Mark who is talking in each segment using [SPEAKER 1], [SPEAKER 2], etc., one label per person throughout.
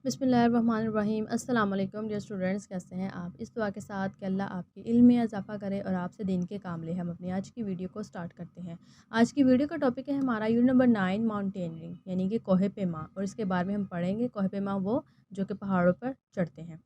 [SPEAKER 1] बिस्मिल्लाहिर्रहमानिर्रहीम। अस्सलाम वालेकुम डियर स्टूडेंट्स, कैसे हैं आप? इस दुआ के साथ कि अल्लाह आपके इल्म में इजाफ़ा करे और आपसे दीन के काम ले, हम अपनी आज की वीडियो को स्टार्ट करते हैं। आज की वीडियो का टॉपिक है हमारा यूनिट नंबर 9 माउंटेनियरिंग, यानी कि कोहे पेमा, और इसके बारे में हम पढ़ेंगे। कोहे पेमा वो जो कि पहाड़ों पर चढ़ते हैं।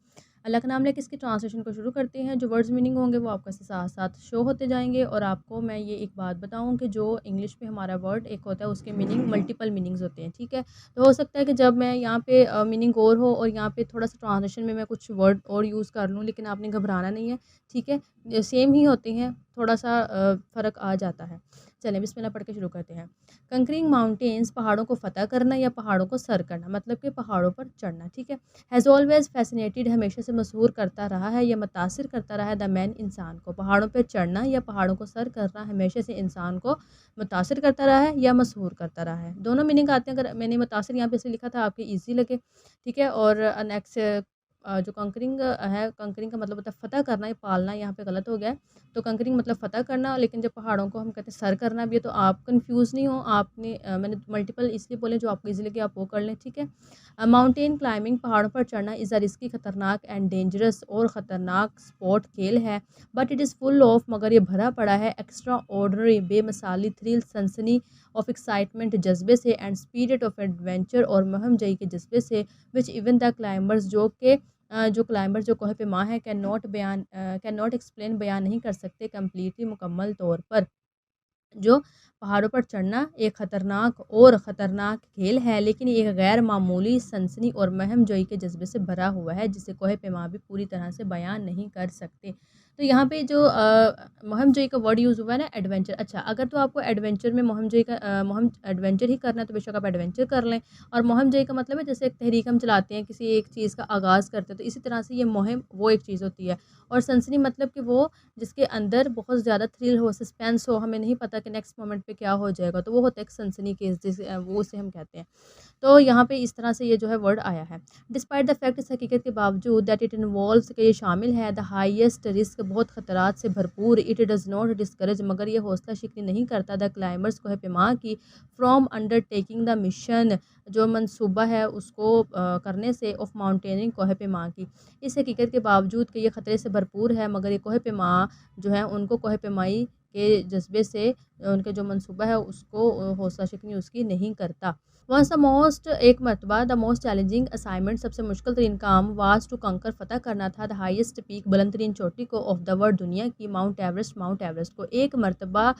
[SPEAKER 1] अल्लाह का नाम लेके इसकी ट्रांसलेशन को शुरू करते हैं। जो वर्ड्स मीनिंग होंगे वो आपको साथ साथ शो होते जाएंगे। और आपको मैं ये एक बात बताऊं कि जो इंग्लिश में हमारा वर्ड एक होता है उसके मीनिंग मल्टीपल मीनिंग्स होते हैं, ठीक है। तो हो सकता है कि जब मैं यहाँ पे मीनिंग और हो और यहाँ पे थोड़ा-सा ट्रांसलेशन में मैं कुछ वर्ड और यूज़ कर लूँ, लेकिन आपने घबराना नहीं है, ठीक है? सेम ही होते हैं, थोड़ा-सा फ़र्क आ जाता है। चलें बिस्मिल्लाह पढ़ के शुरू करते हैं। कंकरिंग माउंटेन्स, पहाड़ों को फ़तह करना या पहाड़ों को सर करना, मतलब कि पहाड़ों पर चढ़ना, ठीक है? हैज़ ऑलवेज़ फ़ैसिनेटेड, हमेशा से मशहूर करता रहा है या मुतासिर करता रहा है द मैन, इंसान को। पहाड़ों पे चढ़ना या पहाड़ों को सर करना हमेशा से इंसान को मुतासिर करता रहा है या मशहूर करता रहा है। दोनों मीनिंग आते हैं। अगर मैंने मुतासिर यहाँ पे इसलिए लिखा था आपके ईज़ी लगे, ठीक है। और नेक्स्ट जो कंकरिंग है, कंकरिंग का मतलब होता है फ़तह करना या पालना, यहाँ पे गलत हो गया है। तो कंकरिंग मतलब फ़तह करना, लेकिन जब पहाड़ों को हम कहते हैं सर करना भी है, तो आप कन्फ्यूज़ नहीं हो। आपने मैंने मल्टीपल इसलिए बोले जो आपको ईज़ी लगे आप वो कर लें, ठीक है। माउंटेन क्लाइंबिंग, पहाड़ों पर चढ़ना, इज़ अ रिस्की, खतरनाक एंड डेंजरस और ख़तरनाक स्पोर्ट, खेल है। But it is full of, मगर ये भरा पड़ा है, एक्स्ट्रा ऑर्डनरी, बेमिसाली, थ्रिल, सनसनी ऑफ एक्साइटमेंट, जज्बे से, एंड स्पिरिट ऑफ एडवेंचर, और महम जई के जज्बे से, विच इवन द क्लाइंबर्स, जो क्लाइंबर्स जो कोह पेमा है, कैन नॉट एक्सप्लेन, बयान नहीं कर सकते कम्प्लीटली, मुकम्मल तौर पर। जो पहाड़ों पर चढ़ना एक ख़तरनाक खेल है, लेकिन ये एक गैर मामूली, सनसनी और महम जोई के जज्बे से भरा हुआ है, जिसे कोहे पेमा भी पूरी तरह से बयान नहीं कर सकते। तो यहाँ पे जो महम जोई का वर्ड यूज़ हुआ है ना, एडवेंचर। अच्छा, अगर तो आपको एडवेंचर में महम एडवेंचर ही करना है, तो बेशक आप एडवेंचर कर लें। और महम जोई का मतलब है जैसे एक तहरीक हम चलाते हैं, किसी एक चीज़ का आगाज़ करते हैं, तो इसी तरह से ये मुहिम वो एक चीज़ होती है। और सनसनी मतलब कि वो जिसके अंदर बहुत ज़्यादा थ्रिल हो, सस्पेंस हो, हमें नहीं पता कि नेक्स्ट मोमेंट पे क्या हो जाएगा, तो वो होता है एक सनसनी केस, जिसे वो उसे हम कहते हैं। तो यहाँ पे इस तरह से ये जो है वर्ड आया है। डिस्पाइट द फैक्ट, इस हकीकत के बावजूद, दैट इट इन्वॉल्व्स कि ये शामिल है, द हाईएस्ट रिस्क, बहुत खतरात से भरपूर, इट डज़ नॉट डिस्करेज, मगर ये हौसला शिकनी नहीं करता, द क्लाइंबर्स को है पेमा की, फ्रॉम अंडरटेकिंग द मिशन, जो मनसूबा है उसको करने से, ऑफ माउंटेनिंग कोह पेमा की। इस हकीकत के बावजूद कि ये ख़तरे से भरपूर है, मगर ये कोह पेमा जो है उनको कोह पेमाई के जज्बे से उनके जो मनसूबा है उसको हौसला शिकनी उसकी नहीं करता। वंस द मोस्ट, एक मरतबा, द मोस्ट चैलेंजिंग असाइनमेंट, सबसे मुश्किल तरीन काम, वाज टू कंकर, फ़तह करना था, द हाईएस्ट पीक, बुलंद तरीन चोटी को, ऑफ द वर्ल्ड, दुनिया की, माउंट एवरेस्ट को। एक मरतबा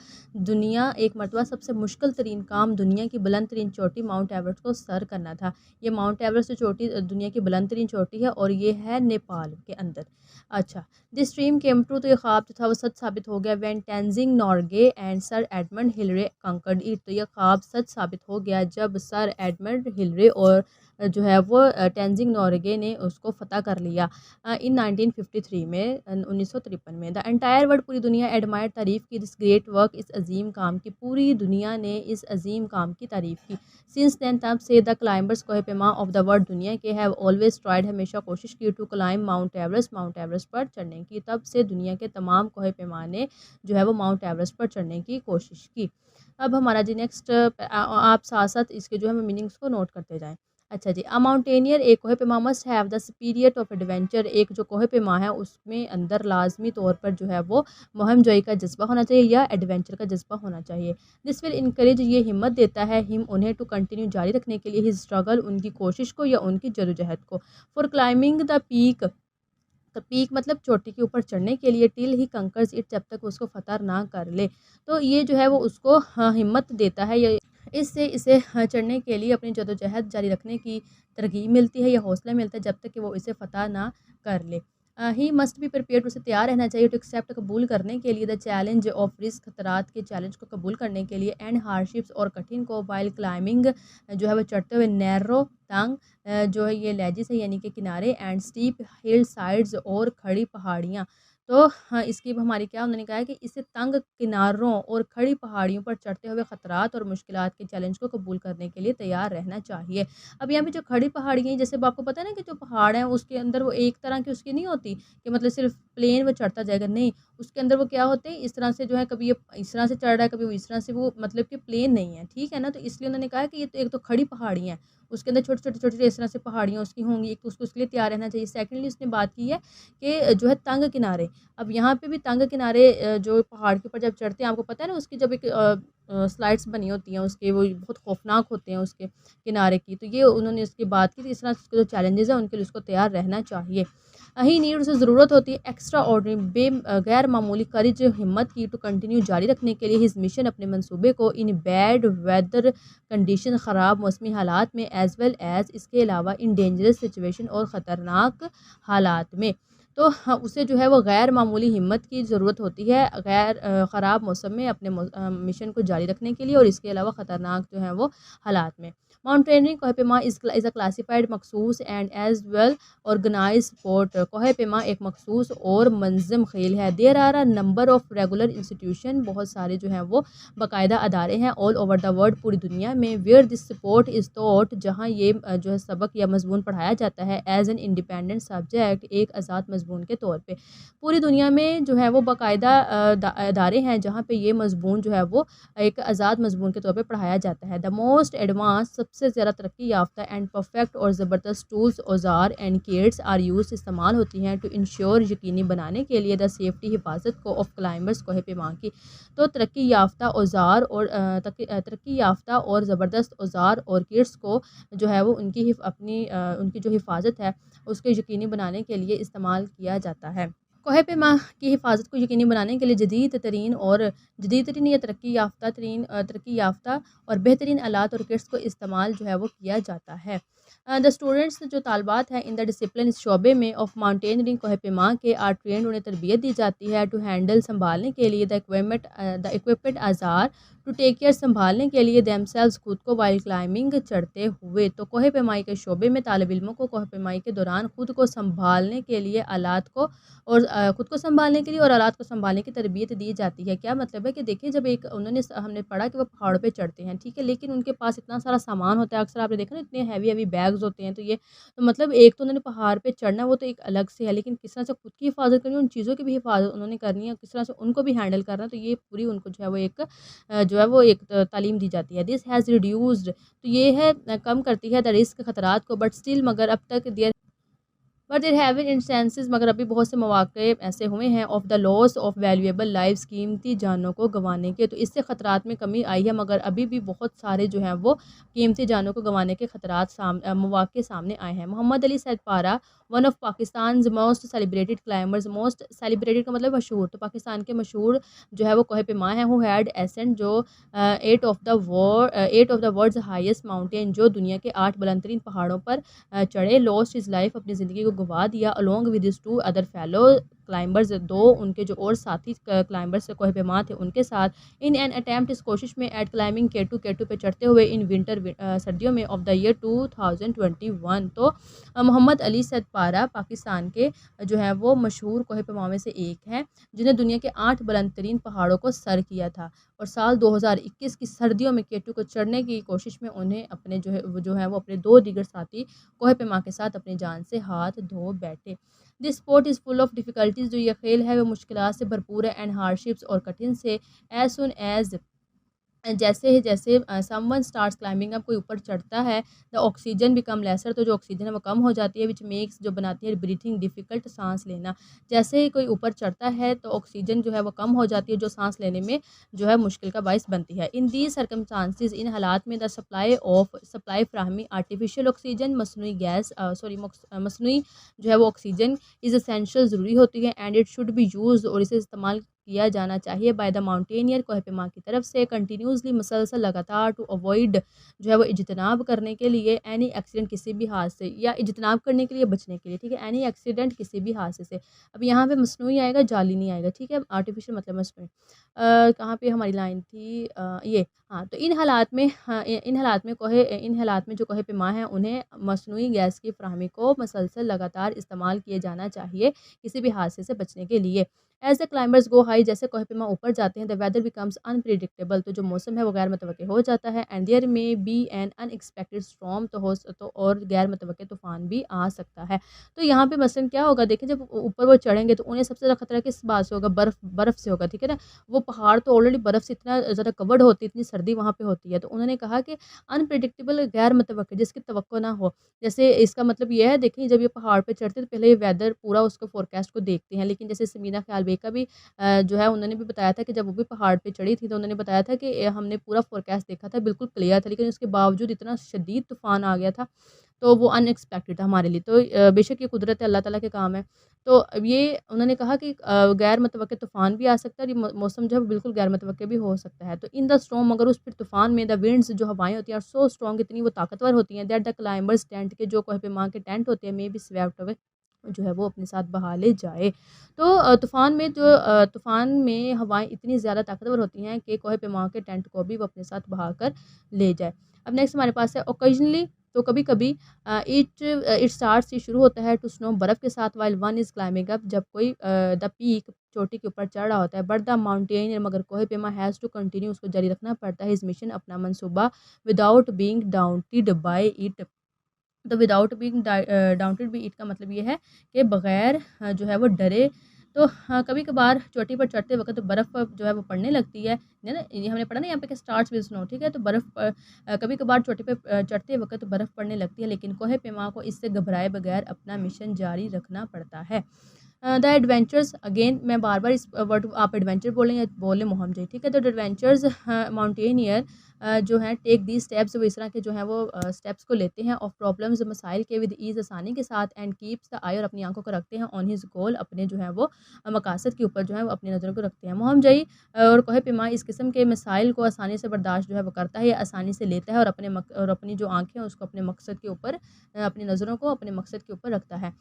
[SPEAKER 1] सबसे मुश्किल तरीन काम, दुनिया की बुलंद तरीन चोटी माउंट एवरेस्ट को सर करना था। ये माउंट एवरेस्ट जो चोटी दुनिया की बुलंद तरीन चोटी है, और ये है नेपाल के अंदर। अच्छा, दिस ड्रीम केम ट्रू, तो ये ख्वाब जो था वो सच साबित हो गया, when Tenzing Norgay and sir Edmund Hillary conquered it, तो ये ख्वाब सच साबित हो गया जब सर एडमंड हिलरे और जो है वो टेंजिंग नॉर्गे ने उसको फ़तह कर लिया इन 1953 में, 1953 में। द एंटायर वर्ल्ड, पूरी दुनिया, एडमायर, तारीफ़ की, दिस ग्रेट वर्क, इस अजीम काम की, पूरी दुनिया ने इस अजीम काम की तारीफ़ की। सिंस देन, तब से, the climbers Koh Pema of the world, दुनिया के, हैव ऑलवेज ट्राइड, हमेशा कोशिश की, टू क्लाइंब माउंट एवरेस्ट पर चढ़ने की। तब से दुनिया के तमाम कोह पेमा ने जो है वो माउंट एवरेस्ट पर चढ़ने की कोशिश की। अब हमारा जी नेक्स्ट, आप साथ साथ इसके जो है मीनिंग्स को नोट करते जाएं। अच्छा जी, अ माउंटेनियर, एक कोह पेमा, must have the spirit of adventure, एक जो कोह पेमा है उसमें अंदर लाजमी तौर पर जो है वो मुहिम जोई का जज्बा होना चाहिए या एडवेंचर का जज्बा होना चाहिए। दिस विल इनकरेज, ये हिम्मत देता है, हिम उन्हें, टू कंटिन्यू, जारी रखने के लिए, हिज स्ट्रगल, उनकी कोशिश को या उनकी जदोजहद को, फॉर क्लाइंबिंग द पीक, तो पीक मतलब चोटी के ऊपर चढ़ने के लिए, टिल ही कंकर्स इट, जब तक उसको फ़तह ना कर ले। तो ये जो है वो उसको हाँ, हिम्मत देता है, या इससे इसे हाँ, चढ़ने के लिए अपनी जदोजहद जारी रखने की तरगीब मिलती है या हौसला मिलता है, जब तक कि वो इसे फ़तह ना कर ले। ही मस्ट बी प्रिपेयर्ड, उसे तैयार रहना चाहिए, टू एक्सेप्ट, कबूल करने के लिए, द चैलेंज ऑफ रिस्क, खतरात के चैलेंज को कबूल करने के लिए, एंड हार्डशिप्स, और कठिन को, वाइल क्लाइंबिंग, जो है वो चढ़ते हुए, नैरो तंग, जो है ये लेजिस है यानी कि किनारे, एंड स्टीप हिल साइड्स, और खड़ी पहाड़ियाँ। तो हाँ, इसकी हमारी क्या उन्होंने कहा है कि इसे तंग किनारों और खड़ी पहाड़ियों पर चढ़ते हुए ख़तरात और मुश्किलात के चैलेंज को कबूल करने के लिए तैयार रहना चाहिए। अब यहाँ पे जो खड़ी पहाड़ियाँ हैं, जैसे अब आपको पता है ना कि जो पहाड़ हैं उसके अंदर वो एक तरह की उसकी नहीं होती कि मतलब सिर्फ प्लेन वो चढ़ता जाएगा, नहीं, उसके अंदर वो क्या होते हैं, इस तरह से जो है, कभी ये इस तरह से चढ़ रहा है, कभी वो इस तरह से, वो मतलब कि प्लेन नहीं है, ठीक है ना? तो इसलिए उन्होंने कहा कि ये तो एक तो खड़ी पहाड़ियाँ हैं, उसके अंदर छोटी-छोटी इस तरह से पहाड़ियाँ उसकी होंगी, एक तो उसको उसके लिए तैयार रहना चाहिए। सेकंडली उसने बात की है कि जो है तंग किनारे, अब यहाँ पे भी तंग किनारे जो पहाड़ के ऊपर जब चढ़ते हैं, आपको पता है ना, उसकी जब एक स्लाइड्स बनी होती हैं उसके, वो बहुत खौफनाक होते हैं उसके किनारे की, तो ये उन्होंने इसकी बात की थी। इस तरह के जो चैलेंजेस हैं उनके लिए उसको तैयार रहना चाहिए। ही नीड, उसे ज़रूरत होती है एक्स्ट्रा ऑर्डिनरी गैर मामूली करेज, हिम्मत की, टू कंटिन्यू जारी रखने के लिए हिज मिशन, अपने मंसूबे को, इन बैड वेदर कंडीशन, ख़राब मौसमी हालात में, एज़ वेल एज़, इसके अलावा इन डेंजरस सिचुएशन, और ख़तरनाक हालात में। तो हाँ, उसे जो है वो गैर मामूली हिम्मत की ज़रूरत होती है ख़राब मौसम में अपने मिशन को जारी रखने के लिए, और इसके अलावा ख़तरनाक जो है वो हालात में। माउंटेनियरिंग कोह पेमा इज़ अ क्लासिफाइड मखसूस and as well organize sport. कोह पेमा एक मखसूस और मंज़म खेल है। There are a number of regular institution, बहुत सारे जो हैं वो बाकायदा अदारे हैं ऑल ओवर द वर्ल्ड, पूरी दुनिया में, where this sport is taught, जहाँ ये जो है सबक या मजमून पढ़ाया जाता है, एज एन इंडिपेंडेंट सब्जेक्ट, एक आज़ाद मजमून के तौर पे। पूरी दुनिया में जो है वो बाकायदा अदारे हैं जहाँ पे ये मजमून जो है वो एक आज़ाद मजमून के तौर पे पढ़ाया जाता है। द मोस्ट एडवांस, सबसे ज़्यादा तरक्की याफ्ता एंड परफेक्ट और ज़बरदस्त टूल्स, औज़ार एंड किट्स आर यूज़, इस्तेमाल होती हैं, टू इंश्योर, यकीनी बनाने के लिए, द सेफ्टी, हिफाजत को, ऑफ क्लाइंबर्स, कोह पेमा की। तो तरक्की याफ्ता औज़ार और तरक्की याफ्ता और ज़बरदस्त औज़ार और किट्स को जो है वो उनकी जो हिफाजत है उसको यकीनी बनाने के लिए इस्तेमाल किया जाता है। कोह पेमा की हिफाजत को यकीनी बनाने के लिए जदीद तरीन या तरक्की याफ्ता और बेहतरीन आलात और किट्स को इस्तेमाल जो है वो किया जाता है। द स्टूडेंट्स, जो तालबात हैं, इन द डिसिप्लिन, इस शोबे में ऑफ माउंटेनियरिंग, कोह पेमा के, आर ट्रेंड, उन्हें तरबियत दी जाती है, टू हैंडल, संभालने के लिए, द इक्विपमेंट आज़ार, टू टेक केयर, संभालने के लिए, दैमसेल्व्स, खुद को, वाइल क्लाइंबिंग, चढ़ते हुए। तो कोह पेमाई के शोबे में तालिब इल्मों को कोह पेमाई के दौरान खुद को संभालने के लिए, आलात को और खुद को सँभालने के लिए और औलाद को सँभालने की तरबियत दी जाती है। क्या मतलब है कि देखिए, जब एक हमने पढ़ा कि वो पहाड़ों पे चढ़ते हैं, ठीक है? लेकिन उनके पास इतना सारा सामान होता है, अक्सर आपने देखा ना, इतने हेवी-हेवी बैग्स होते हैं, तो मतलब एक तो उन्होंने पहाड़ पे चढ़ना, वो तो एक अलग से है, लेकिन किस तरह से खुद की हिफाज़त करनी है, उन चीज़ों की भी हिफाज़त उन्होंने करनी है, किस तरह से उनको भी हैंडल करना है, तो ये पूरी उनको जो है वो एक तालीम दी जाती है। दिस हैज़ रिड्यूस्ड, तो ये है कम करती है द रिस्क, खतरात को, बट स्टिल, मगर अब तक, देयर हैव बीन इंस्टेंसेस, मगर अभी बहुत से मौक़े ऐसे हुए हैं, of the loss of valuable lives, कीमती जानों को गंवाने के। तो इससे ख़तरात में कमी आई है, मगर अभी भी बहुत सारे जो हैं वो कीमती जानों को गंवाने के मौक़े सामने आए हैं। मोहम्मद अली सैद पारा, one of Pakistan most celebrated climbers, most celebrated का मतलब मशहूर, तो पाकिस्तान के मशहूर जो है वो कोह पेमा है, हु हैड एसेंड, जो eight of the world's highest mountain, जो दुनिया के 8 बुलंदतरीन पहाड़ों पर चढ़े, लॉस्ट हिज लाइफ, अपनी ज़िंदगी को गवा दिया, along with his 2 other fellow climbers, 2 उनके जो और साथी क्लाइंबर्स कोह पेमा थे उनके साथ, इन एन अटेम्प्ट, इस कोशिश में, एट क्लाइंबिंग केटू पे चढ़ते हुए, इन विंटर सर्दियों में, ऑफ द ईयर 2021। तो मोहम्मद अली सैद पारा पाकिस्तान के जो है वो मशहूर कोह पेमा में से एक हैं, जिन्हें दुनिया के 8 बुलंद तरीन पहाड़ों को सर किया था, और साल 2021 की सर्दियों में केटू को चढ़ने की कोशिश में उन्हें अपने जो है वो अपने 2 दीगर साथी कोह पेमा के साथ अपनी जान से हाथ धो बैठे। This sport is full of difficulties, जो ये खेल है वो मुश्किलात से भरपूर है, एंड हार्डशिप्स, और कठिन से, एज़ सुन एज़, जैसे ही जैसे समवन स्टार्ट्स क्लाइंबिंग, अब कोई ऊपर चढ़ता है, द ऑक्सीजन बिकम लेसर, तो जो ऑक्सीजन है वो कम हो जाती है, विच मेक्स, जो बनाती है ब्रीथिंग डिफ़िकल्ट, सांस लेना। जैसे ही कोई ऊपर चढ़ता है तो ऑक्सीजन जो है वो कम हो जाती है, जो सांस लेने में जो है मुश्किल का बाइस बनती है। इन दीज सर्कमस्टांसिस, इन हालात में, द सप्लाई फ्राहमी आर्टिफिशियल ऑक्सीजन, मसनूई जो है वो ऑक्सीजन इज़ एसेंशियल, ज़रूरी होती है, and it should be use, और इसे इस्तेमाल किया जाना चाहिए, बाय द माउंटेनियर, कोह पेमा की तरफ से, कंटिन्यूसली, मुसलसल, लगातार, टू अवॉइड, जो है वो इजतनाब करने के लिए, एनी एक्सीडेंट, किसी भी हादसे, या इजतनाब करने के लिए, बचने के लिए, ठीक है? एनी एक्सीडेंट, किसी भी हादसे से। अब यहाँ पे मसनूई आएगा, जाली नहीं आएगा, ठीक है? आर्टिफिशियल मतलब मसनूई। कहाँ पे हमारी लाइन थी ये हाँ, तो इन हालात में हाँ, इन हालात में जो कोहे पेमा हैं उन्हें मस्नूई गैस की फ़राहमी को मसलसल लगातार इस्तेमाल किए जाना चाहिए, किसी भी हादसे से बचने के लिए। As the climbers go high जैसे कोहे पेमा ऊपर जाते हैं द वेदर बिकम्स अनप्रेडिक्टेबल तो जो मौसम है वो गैर मुतवक्किल हो जाता है and there may be an unexpected storm तो और गैर मुतवक्किल तूफ़ान भी आ सकता है। तो यहाँ पे मसलन क्या होगा देखिए जब ऊपर वो चढ़ेंगे तो उन्हें सबसे ज़्यादा खतरा किस बात से होगा बर्फ़ से होगा, ठीक है ना? वो पहाड़ तो ऑलरेडी बर्फ़ से इतना ज़्यादा कवर्ड होती है, इतनी सर्दी वहाँ पे होती है। तो उन्होंने कहा कि अनप्रेडिक्टेबल गैर मुतवक्किल जिसकी तवक्को ना हो। जैसे इसका मतलब ये है देखिए जब ये पहाड़ पे चढ़ते हैं तो पहले ये वेदर पूरा उसको फ़ोरकास्ट को देखते हैं। लेकिन जैसे समीना ख़याल बेग भी जो है उन्होंने भी बताया था कि जब वो भी पहाड़ पे चढ़ी थी तो उन्होंने बताया था कि हमने पूरा फ़ोरकास्ट देखा था, बिल्कुल क्लियर था, लेकिन उसके बावजूद इतना शदीद तूफ़ान आ गया था, तो वो अनएक्सपेक्टेड था हमारे लिए। तो बेशक ये कुदरत है, अल्लाह ताला के काम है। तो अब ये उन्होंने कहा कि गैर मुतवक्किल तूफ़ान भी आ सकता है और ये मौसम जो है बिल्कुल गैर मुतवक्किल भी हो सकता है। तो इन द स्टॉर्म अगर उस फिर तूफ़ान में द विंड्स जो हवाएँ होती हैं आर सो स्ट्रॉन्ग इतनी वो ताकतवर होती हैं दैट द क्लाइंबर्स टेंट के जो कोहे पेमा के टेंट होते हैं मे बी स्वेप्ट अवे जो है वो अपने साथ बहा ले जाए। तो तूफ़ान में हवाएँ इतनी ज़्यादा ताकतवर होती हैं कि कोहे पेमा के टेंट को भी वो अपने साथ बहा कर ले जाए। अब नेक्स्ट हमारे पास है ओकेजनली तो कभी-कभी इट स्टार्ट्स ये शुरू होता है टू स्नो बर्फ़ के साथ while one is climbing up जब कोई द पीक चोटी के ऊपर चढ़ रहा होता है बट द माउंटेनियर मगर कोहे पेमा हैज़ टू कंटिन्यू उसको जारी रखना पड़ता है हिज़ मिशन अपना मंसूबा विदाउट बीइंग डाउंटेड बाय इट। तो विदाउट बीइंग डाउंटेड बाय इट का मतलब ये है कि बगैर जो है वो डरे तो कभी-कभार चोटी पर चढ़ते वक़्त बर्फ़ जो है वो पड़ने लगती है ना? ये हमने पढ़ा ना यहाँ पे कि स्टार्ट्स विद स्नो ठीक है? तो कभी-कभार चोटी पे चढ़ते वक़्त बर्फ़ पड़ने लगती है लेकिन कोहे पेमा को इससे घबराए बगैर अपना मिशन जारी रखना पड़ता है। द एडवेंचर्स अगेन मैं बार-बार इस वर्ड आप एडवेंचर बोलें या बोलें मोहम्मद ठीक है? तो एडवेंचर्स माउंटेनियर जो हैं टेक दीज़ स्टेप्स वो इस तरह के जो हैं वो स्टेप्स को लेते हैं ऑफ प्रॉब्लम्स मसाइल के विद ईज़ आसानी के साथ एंड कीप्स द आई और अपनी आँखों को रखते हैं ऑन हिज़ गोल अपने जो है वो मकासद के ऊपर जो है वो अपनी नज़रों को रखते हैं। मोहम्मद और कोहे पेमा इस किस्म के मसाइल को आसानी से बर्दाश्त जो है वो करता है या आसानी से लेता है और अपनी जो आँखें हैं उसको अपने मकसद के ऊपर अपनी नज़रों को अपने मकसद के ऊपर रखता है।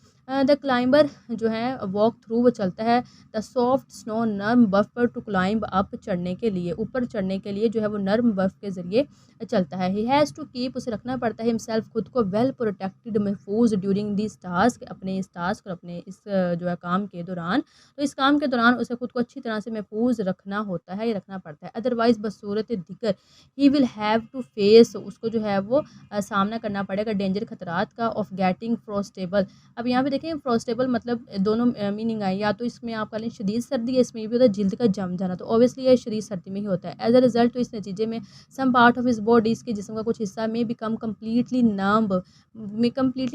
[SPEAKER 1] द क्लाइंबर जो है वॉक थ्रू वो चलता है द सॉफ्ट स्नो नर्म बर्फ पर टू क्लाइंब अप चढ़ने के लिए ऊपर चढ़ने के लिए जो है वो नर्म बर्फ के ज़रिए चलता है। ही हैज़ टू कीप उसे रखना पड़ता है हिमसेल्फ खुद को वेल प्रोटेक्टेड महफूज ड्यूरिंग दिस टास्क अपने इस टास्क और अपने इस जो है काम के दौरान। तो इस काम के दौरान उसे खुद को अच्छी तरह से महफूज रखना होता है या रखना पड़ता है। अदरवाइज़ बसूरत दिक्कत ही विल हैव टू फेस उसको जो है वो सामना करना पड़ेगा डेंजर खतरात का ऑफ गेटिंग फ्रोस्टेबल। अब यहाँ पे देखें फ्रोस्टेबल मतलब दोनों मीनिंग आई या तो इसमें आप कह लें शदीद सर्दी है इसमें ये भी होता है जल्द का जम जाना तो ऑब्वियसली ये शदीद सर्दी में ही होता है। एज अ रिजल्ट तो इस नतीजे में some part of his body इसके जिस्म का कुछ हिस्सा में बिकम कम्प्लीटली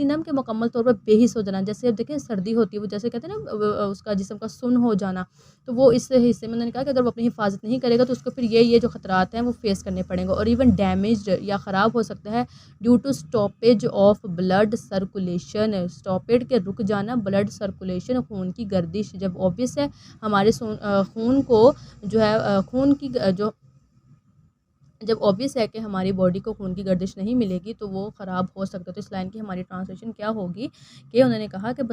[SPEAKER 1] नम के मुकम्मल तौर पर बेहिस हो जाना। जैसे अब देखें सर्दी होती है वो जैसे कहते हैं ना उसका जिस्म का सुन्न हो जाना तो वो इस हिस्से में उन्होंने कहा कि अगर वो अपनी हिफाजत नहीं करेगा तो उसको फिर ये जो खतरात हैं वो फेस करने पड़ेंगे और इवन डैमेज्ड या ख़राब हो सकता है due to stoppage of blood circulation stoppage के रुक जाना ब्लड सर्कुलेशन खून की गर्दिश जब ऑब्वियस है हमारे खून को जो है खून की जो जब ऑब्वियस है कि हमारी बॉडी को खून की गर्दिश नहीं मिलेगी तो वो ख़राब हो सकता है। तो इस लाइन की हमारी ट्रांसलेशन क्या होगी कि उन्होंने कहा कि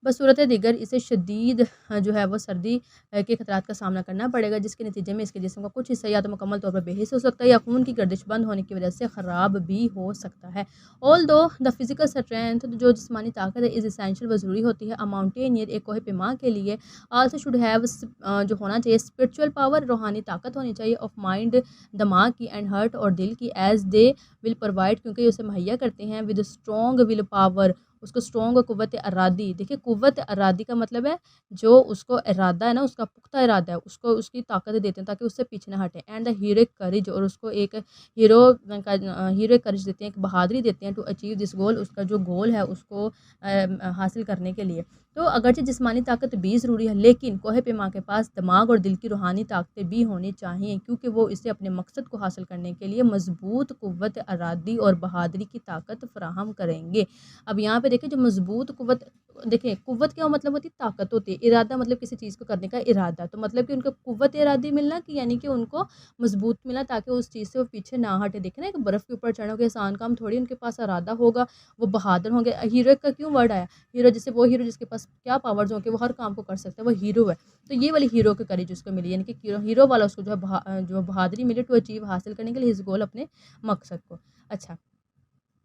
[SPEAKER 1] बसूरत दीगर इसे शदीद जो है वो सर्दी के खतरात का सामना करना पड़ेगा जिसके नतीजे में इसके जिस्म का कुछ हिस्सा या तो मुकम्मल तौर पर बेहिस हो सकता है या खून की गर्दिश बंद होने की वजह से ख़राब भी हो सकता है। ऑल दो द फिज़िकल स्ट्रेंथ जो जिस्मानी ताकत है इज़ इसेंशियल व ज़रूरी होती है। अ माउंटेनियर एक कोहे पेमा के लिए आल्सो शुड हैव जो होना चाहिए स्पिरिचुअल पावर रूहानी ताकत होनी चाहिए ऑफ माइंड दिमाग की एंड हर्ट और दिल की एज़ दे विल प्रोवाइड क्योंकि उसे मुहैया करते हैं विद स्ट्रॉन्ग विल पावर उसको स्ट्रॉन्ग क़ुव्वत इरादी देखिए क़ुव्वत इरादी का मतलब है जो उसको इरादा है ना उसका पुख्ता इरादा है उसको उसकी ताकत देते हैं ताकि उससे पीछे ना हटे एंड द हीरोइक करेज और उसको एक हीरोइक करेज देते हैं एक बहादुरी देते हैं टू अचीव दिस गोल उसका जो गोल है उसको हासिल करने के लिए। तो अगरचे जिस्मानी ताकत भी ज़रूरी है लेकिन कोहे पेमा के पास दिमाग और दिल की रूहानी ताकतें भी होनी चाहिए क्योंकि वो इसे अपने मकसद को हासिल करने के लिए मजबूत क़ुव्वत इरादी और बहादुरी की ताकत फ़राहम करेंगे। अब यहाँ पे देखिए जो मजबूत क़ुव्वत देखिए कुव्वत क्या मतलब होती है, ताकत होती है। इरादा मतलब किसी चीज़ को करने का इरादा, तो मतलब कि उनको कुव्वत इरादी मिलना कि यानी कि उनको मजबूत मिला ताकि उस चीज़ से वो पीछे ना हटे। देखें ना, एक बर्फ़ के ऊपर चढ़ना कोई आसान काम थोड़ी, उनके पास इरादा होगा, वो बहादुर होंगे। हीरो का क्यों वर्ड आया? हीरो जैसे वो हीरो जिसके पास क्या पावर्स हों कि वो हर काम को कर सकता है, वो हीरो है। तो ये वाली हीरो की करेज उसको मिली, यानी कि हीरो वाला उसको जो है जो बहादुरी मिली टू अचीव, हासिल करने के लिए हिज़ गोल, अपने मकसद को। अच्छा,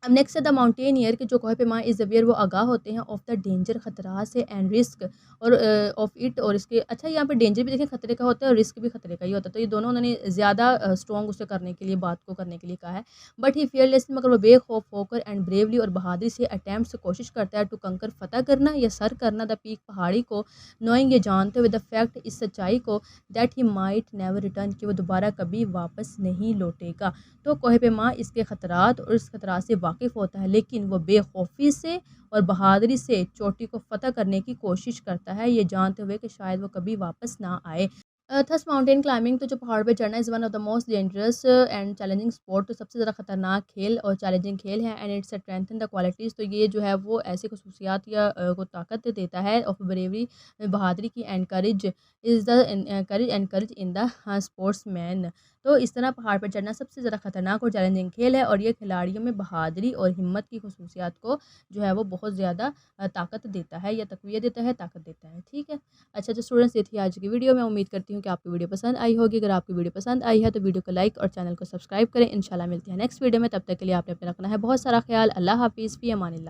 [SPEAKER 1] अब नेक्स्ट है द माउंटेनियर कि जो कोह पैमा इज़ अवेयर, वो आगाह होते हैं ऑफ द डेंजर, खतरात से, एंड रिस्क और ऑफ इट और इसके। अच्छा, यहाँ पे डेंजर भी देखें खतरे का होता है और रिस्क भी खतरे का ही होता है, तो ये दोनों उन्होंने ज़्यादा स्ट्रॉन्ग उसे करने के लिए, बात को करने के लिए कहा है। बट ही फियरलेस, मगर वो बेखौफ होकर एंड ब्रेवली और बहादुरी से अटैम्प्ट कोशिश करता है टू कंकर, फतह करना या सर करना, द पीक, पहाड़ी को, नोइंग, ये जानते हुए, द फैक्ट, इस सच्चाई को, that he might never return, कि वो दोबारा कभी वापस नहीं लौटेगा। तो कोह पेमा इसके ख़तरात और इस खतरात से वाकिफ़ होता है, लेकिन वो बेखौफ़ी से और बहादुरी से चोटी को फ़तह करने की कोशिश करता है, ये जानते हुए कि शायद वो कभी वापस ना आए। थस माउंटेन क्लाइंबिंग, तो जो पहाड़ पे चढ़ना, is one of the most dangerous and challenging sport, तो सबसे ज़्यादा खतरनाक खेल और चैलेंजिंग खेल है। And it's strengthen the qualities, तो ये जो है वो ऐसी खसूसियात या को ताकत देता है ऑफ ब्रेवरी, बहादुरी की, and courage is the courage in the sportsman. तो इस तरह पहाड़ पर चढ़ना सबसे ज़्यादा खतरनाक और चैलेंजिंग खेल है, और ये खिलाड़ियों में बहादुरी और हिम्मत की खसूसियात को जो है वो बहुत ज़्यादा ताकत देता है, या तक़वियत देता है, ताकत देता है। ठीक है। अच्छा तो स्टूडेंट्स, ये थी आज की वीडियो। मैं उम्मीद करती हूँ कि आपकी वीडियो पसंद आई होगी। अगर आपकी वीडियो पसंद आई है तो वीडियो को लाइक और चैनल को सब्सक्राइब करें। इंशाल्लाह मिलते हैं नेक्स्ट वीडियो में, तब तक के लिए आपने अपना रखना है बहुत सारा ख्याल। अल्लाह हाफ़िज़, फ़ी अमानिल्लाह।